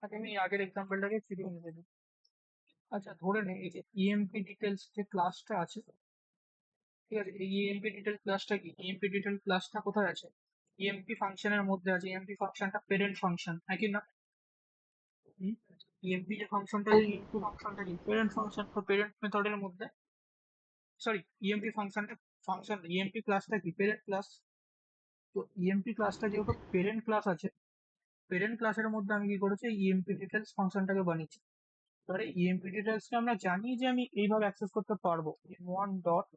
আচ্ছা আমি আগের এক্সাম্পলটাকে ফিরিয়ে নিতে দিই আচ্ছা ধরে নে এই যে ইএমপি ডিটেলস যে ক্লাসটা আছে ঠিক আছে এই ইএমপি ডিটেল ক্লাসটা কি ইএমপি ডিটেল ক্লাসটা কোথায় আছে ইএমপি ফাংশনের মধ্যে আছে ইএমপি ফাংশনটা প্যারেন্ট ফাংশন একই না ইএমপি যে ফাংশনটা যে ইএমপি ফাংশনটা কি প্যারেন্ট ফাংশন তো প্যারেন্ট মেথডের মধ্যে সরি ইএমপি ফাংশনটা ফাংশন ইএমপি ক্লাসটা কি প্যারেন্ট ক্লাস তো ইএমপি ক্লাসটা যেহেতু প্যারেন্ট ক্লাস আছে প্যারেন্ট ক্লাসের মধ্যে আমি কি করেছি ইএমপি ডিটেলস ফাংশনটাকে বানিয়েছি এবারে ইএমপি ডিটেলসকে আমরা জানি যে আমি এইভাবে অ্যাক্সেস করতে পারবো ওয়ান ডট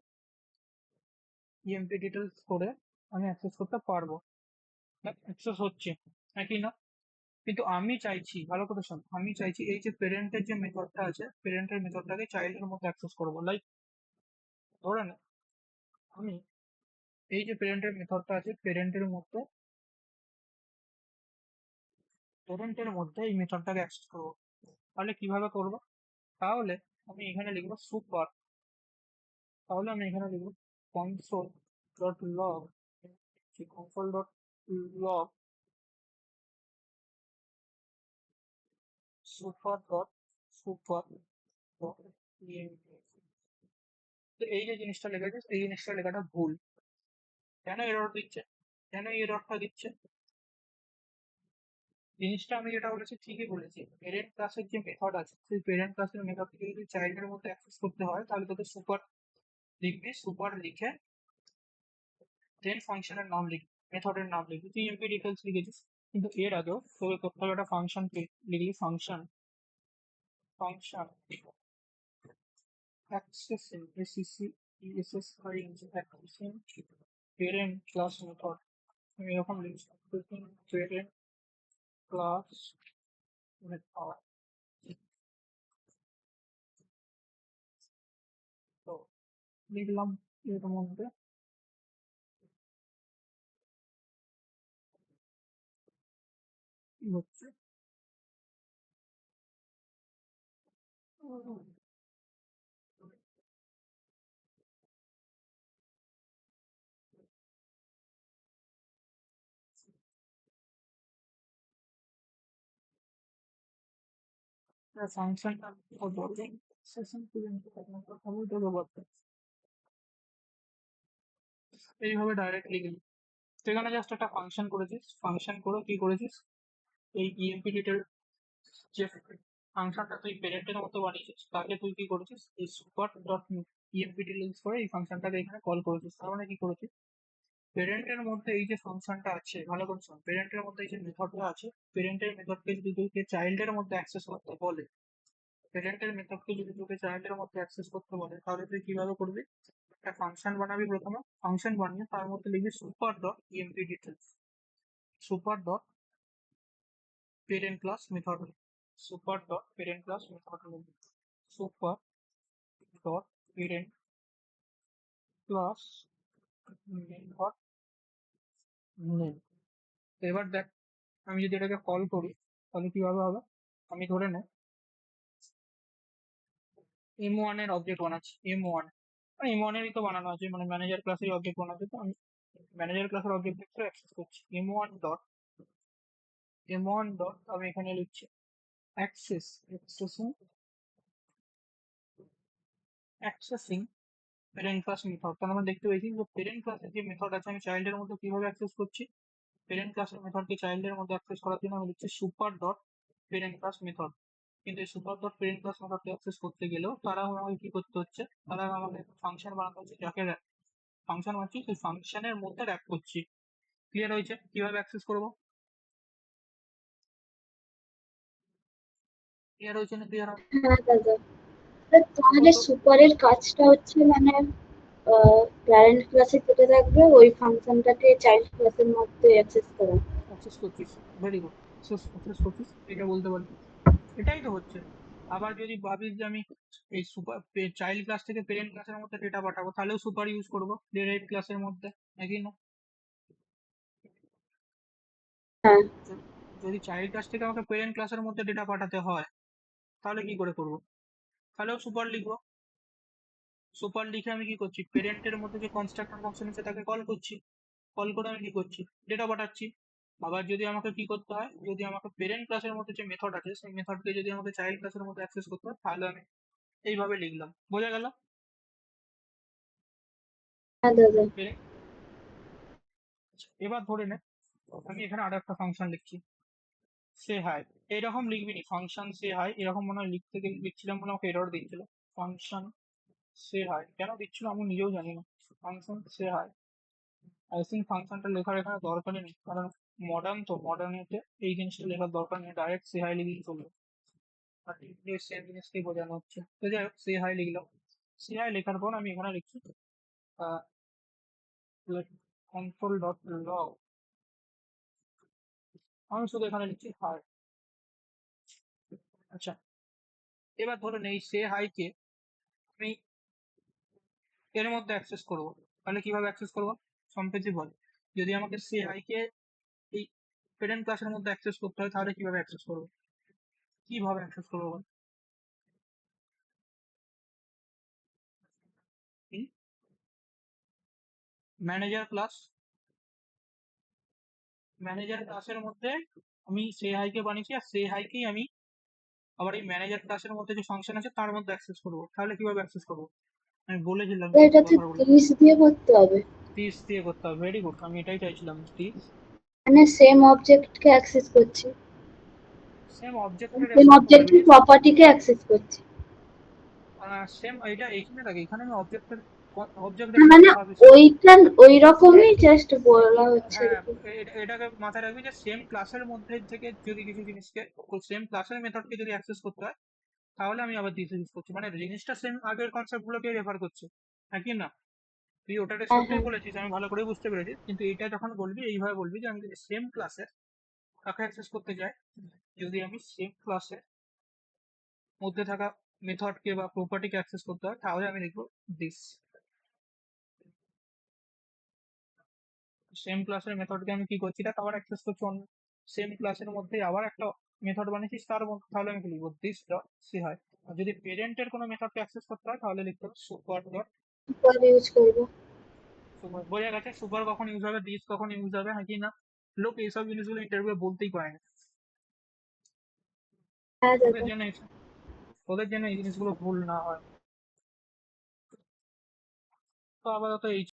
ইএমপি ডিটেলস করে আমি অ্যাক্সেস করতে পারবো অ্যাক্সেস হচ্ছে, নাকি না? কিন্তু আমি চাইছি, ভালো করে শোন, আমি চাইছি এই যে পেরেন্টের যে মেথডটা আছে, পেরেন্টের মেথডটাকে চাইল্ডের মধ্যে অ্যাক্সেস করবো। লাইক ধরে নে আমি এই যে পেরেন্টের মেথডটা আছে, পেরেন্টের মধ্যে এই মেথডটাকে অ্যাক্সেস করবো। তাহলে কিভাবে করবো? তাহলে আমি এখানে লিখবো সুপার, তাহলে আমি এখানে লিখবো console dot log, console dot log super dot super dot তো এই যে জিনিসটা লেখা আছে, এই জিনিসটা লেখাটা ভুল। কেন এরর দিচ্ছে? কেন এই এররটা দিচ্ছে? জিনিসটা আমি যেটা বলেছি ঠিকই বলেছি। পেরেন্ট ক্লাসের যে মেথড আছে, সেই পেরেন্ট ক্লাসের মেথডকে যদি চাইল্ডের মধ্যে অ্যাক্সেস করতে হয়, তাহলে তোকে সুপার লিখবি, সুপার লিখে দেন ফাংশনের নাম লিখবি, মেথডের নাম লিখবি। তুই এমপি ডিটেলস লিখেছিস, কিন্তু এর আগেও তোকে করতে হবে একটা ফাংশন লিখলি, function, function accessing, ACC SS I accessing parent class method. আমি এরকম লিখছি, পেরেন্ট ক্লাস মেথড। তো লিখলাম এর মধ্যে কি হচ্ছে, ফাংশনটা বলবেন সেশন পর্যন্ত কথা বলতে হবে। এইভাবে ডাইরেক্ট লিখলি, সেখানে জাস্ট একটা ফাংশন করেছিস, ফাংশন করে কি করেছিস, এই ইএমপি ডিটেল যে ফাংশনটা তুই পেরেন্টের মতো বানিয়েছিস, তাকে তুই কি করেছিস, এই সুপার ডট ইএমপি ডিটেলস করে এই ফাংশনটাকে এখানে কল করেছিস। তার মানে কি করেছিস, পেরেন্টের মধ্যে এই যে ফাংশনটা আছে, ভালো করে শোন, পেরেন্টের মধ্যে এই যে মেথডটা আছে, পেরেন্টের মেথডকে যদি তুই চাইল্ডের মধ্যে অ্যাক্সেস করতে বলে, পেরেন্টের মেথডকে যদি তোকে চাইল্ডের মধ্যে অ্যাক্সেস করতে বলে, তাহলে তুই কিভাবে করবি? একটা ফাংশন বানাবি প্রথমে, ফাংশন বানিয়ে তার মধ্যে লিখবি super dot EMP details, super dot parent class method, super dot parent class method, super dot parent class method name. এবার দেখ, আমি যদি এটাকে কল করি, তাহলে কিভাবে হবে? আমি ধরে নে M1 এর অবজেক্ট বানাচ্ছি, M1, M1 এরই তো বানানো আছে, মানে ম্যানেজার ক্লাসের অবজেক্ট বানাচ্ছে, তো আমি ম্যানেজার ক্লাসের অবজেক্ট ভেক্টর অ্যাক্সেস করছি, M1 ডট আমি এখানে লিখছি access, accessing parent class method. তার মানে দেখতে পেয়েছি যে পেরেন্ট ক্লাসের যে মেথড আছে, আমি চাইল্ডের মধ্যে কিভাবে অ্যাক্সেস করছি, পেরেন্ট ক্লাসের মেথডকে চাইল্ডের মধ্যে অ্যাক্সেস করার জন্য আমি লিখছি super dot parent class method. কিন্তু এই সুপার ডট পেরেন্ট ক্লাস মেথডকে অ্যাক্সেস করতে গেলেও তারা আমাকে কি করতে হচ্ছে, তারা আমাকে ফাংশন বানাতে হচ্ছে, যাকে ফাংশন বানাচ্ছি সেই ফাংশনের মধ্যে র্যাপ করছি। ক্লিয়ার হয়েছে কিভাবে অ্যাক্সেস করবো? ক্লিয়ার হয়েছে না ক্লিয়ার? হ্যাঁ দাদা। তাহলে প্রথম সুপারের কাজটা হচ্ছে মানে প্যারেন্ট ক্লাসে যেটা থাকবে ওই ফাংশনটাকে চাইল্ড ক্লাসের মধ্যে অ্যাক্সেস করা। অ্যাক্সেস করছিস, ভেরি গুড, অ্যাক্সেস করছিস, এটা বলতে পারবি, এটাই তো হচ্ছে। আবার যদি ভাবিস যে আমি এই সুপার চাইল্ড ক্লাস থেকে পেরেন্ট ক্লাসের মধ্যে ডেটা পাঠাবো, তাহলেও সুপার ইউজ করবো পেরেন্ট ক্লাসের মধ্যে, নাকি না? হ্যাঁ য- যদি চাইল্ড ক্লাস থেকে আমাকে পেরেন্ট ক্লাসের মধ্যে ডেটা পাঠাতে হয়, তাহলে কি করে করবো? তাহলেও সুপার লিখবো, সুপার লিখে আমি কি করছি, পেরেন্টের মধ্যে যে কনস্ট্রাক্টর ফাংশন আছে তাকে কল করছি, কল করে আমি কি করছি, ডেটা পাঠাচ্ছি। আবার যদি আমাকে কি করতে হয়, যদি আমাকে পেরেন্ট ক্লাসের মধ্যে যে মেথড আছে, সেই মেথডকে যদি আমাকে চাইল্ড ক্লাসের মধ্যে অ্যাক্সেস করতে হয়, তাহলে আমি এইভাবে লিখলাম। বোঝা গেল? হ্যাঁ দাদা। এবার ধরে নে আমি এখানে আরো একটা ফাংশন লিখছি, সে হাই। এইরকম লিখবি নি, ফাংশন সে হাই এরকম মনে হয় লিখতে গিয়ে লিখছিলাম বলে আমাকে এরর দিচ্ছিল। ফাংশন সে হাই কেন দিচ্ছিল আমি নিজেও জানি না, ফাংশন সে হাই। আই থিঙ্ক ফাংশনটা লেখার এখানে দরকারই নেই, কারণ মডার্ন, তো মডার্নেতে এই জিনিসটা লেখার দরকার নেই, ডাইরেক্ট সে হাই লিখলেই চলবে, আর সেম জিনিসটাই বোঝানো হচ্ছে। তো যাই হোক, সে হাই লিখলাম, সে হাই লেখার পর আমি এখানে লিখছি কন্ট্রোল ডট লগ আমি শুধু এখানে লিখছি হাই। আচ্ছা, এবার ধরুন এই সে হাইকে আমি এর মধ্যে অ্যাক্সেস করব, তাহলে কিভাবে অ্যাক্সেস করব? সম্প্রীতি বল, যদি আমাকে সে হাইকে এই প্যারেন্ট ক্লাসের মধ্যে অ্যাক্সেস করতে হয় তাহলে কিভাবে অ্যাক্সেস করব? কিভাবে অ্যাক্সেস করবো বল? ম্যানেজার ক্লাস, ম্যানেজার ক্লাসের মধ্যে আমি সে হাইকে বানিয়েছি, আর সে হাইকেই আমি আবার এই ম্যানেজার ক্লাসের মধ্যে যে ফাংশন আছে তার মধ্যে অ্যাক্সেস করবো। তাহলে কিভাবে অ্যাক্সেস করবো? আমি বলেছিলাম তাহলে কিন্তু এটাতে কথা বলে, 30 দিয়ে করতে হবে, তিস দিয়ে করতে হবে। ভেরি গুড, আমি এটাই চাইছিলাম, তিস। মানে সেম অবজেক্টকে অ্যাক্সেস করছি, সেম অবজেক্টের সেম রেসপেক্ট করবি। অবজেক্টের প্রপার্টিকে অ্যাক্সেস করছি। সেম এটা এখানে থাকে, এখানে আমি অবজেক্টের অবজেক্ট না, রেসপেক্ট মানে সার্ভিস। ওইটা ওই রকমই জাস্ট বলা হচ্ছে আর হ্যাঁ, কি। এটাকে মাথায় রাখবি যে সেম ক্লাসের মধ্যে থেকে যদি কিছু জিনিসকে, সেম ক্লাসের মেথডকে যদি অ্যাক্সেস করতে হয় তাহলে আমি আবার দিস ইউজ করছি, মানে জিনিসটা সেম আগের কনসেপ্ট গুলোকে রেফার করছে, হ্যাঁ কি না? তুই ওটা হ্যাঁ রেসপেক্টেই হ্যাঁ বলেছিস, আমি ভালো করে বুঝতে পেরেছি, কিন্তু এটা যখন বলবি এইভাবে বলবি যে আমি যদি সেম ক্লাসের কাকে অ্যাক্সেস করতে চাই, যদি আমি সেম ক্লাসের মধ্যে থাকা মেথডকে বা প্রপার্টিকে অ্যাক্সেস করতে হয় তাহলে আমি লিখবো দিস। সেম ক্লাসের মেথডকে আমি কি করছি, এটা আবার অ্যাক্সেস করছি অন্য সেম ক্লাসের মধ্যে আবার একটা মেথড বানিয়েছি তার মধ্যে, তাহলে আমি কি লিখবো দিস ডট সি হয়। আর যদি পেরেন্টের কোনো মেথডকে অ্যাক্সেস করতে হয় তাহলে লিখতে হবে সুপার ডট সুপার ইউজ করবো। সুপার। বোঝা গেছে সুপার কখন ইউজ হবে, দিস কখন ইউজ হবে, হ্যাঁ কি না? লোক এইসব জিনিসগুলো ইন্টারভিউ বলতেই পারে না। হ্যাঁ ওদের দাদা। জন্য ওদের জন্য এই জিনিসগুলো ভুল না হয়। তো আপাতত এই